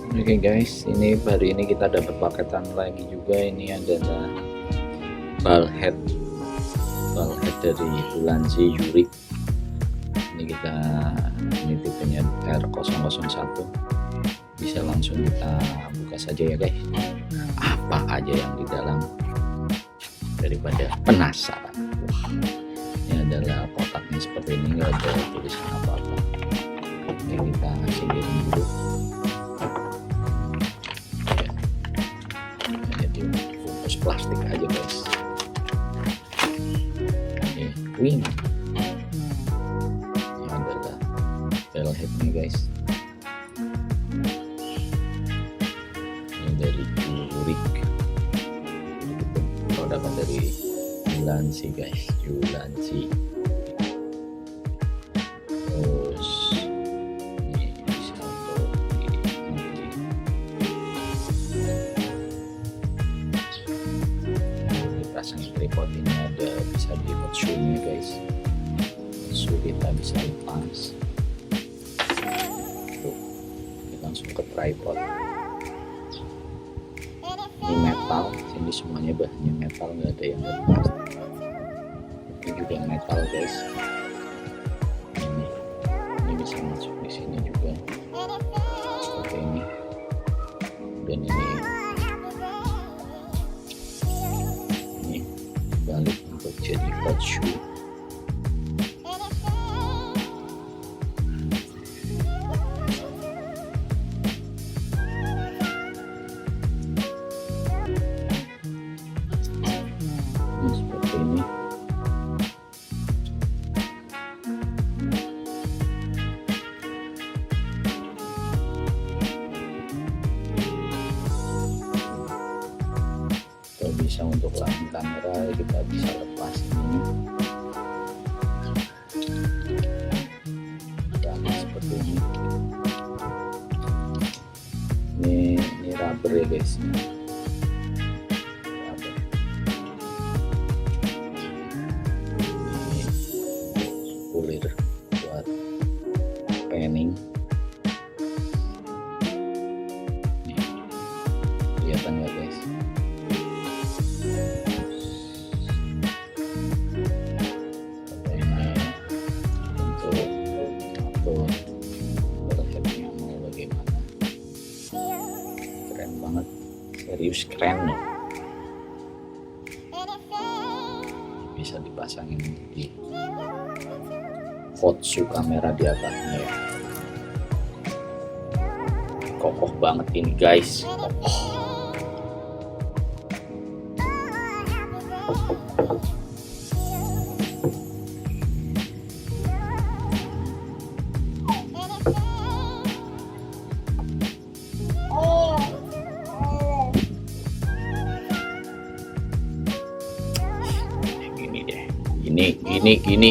Oke guys, ini hari ini kita dapat paketan lagi juga. Ini adalah ballhead dari ULANZI UURIG. Ini tipenya R001. Bisa langsung kita buka saja ya guys, apa aja yang di dalam daripada penasaran. Ini adalah kotaknya seperti ini, nggak ada tulisan apa-apa. Ini kita singkirin dulu. Bungkus plastik aja guys. Ini wing. Ini adalah ballheadnya guys. Ini dari UURIG. Produk dari ULANZI guys, ULANZI. Terus ini bisa untuk dipasang tripod. Ini ada bisa di hot shoe-nya guys. Shoe kita bisa lepas. Tuh, kita langsung ke tripod. Ini metal, sini semuanya bahannya metal, nggak ada yang dari plastik. Ini juga metal guys. Ini bisa masuk di sini juga seperti ini. Dan ini balik untuk jadi hot shoe. Seperti ini. Kalau bisa untuk lampu kamera kita bisa lepas ini. Dan seperti ini. Ini rubber ya guys. Kulir buat panning. Nih, kelihatan nggak guys? Ini untuk atau ballheadnya mau bagaimana? Keren banget, serius keren loh. Bisa dipasangin di hot shoe kamera di atasnya ya. Kokoh banget ini guys, kokoh. Gini deh, gini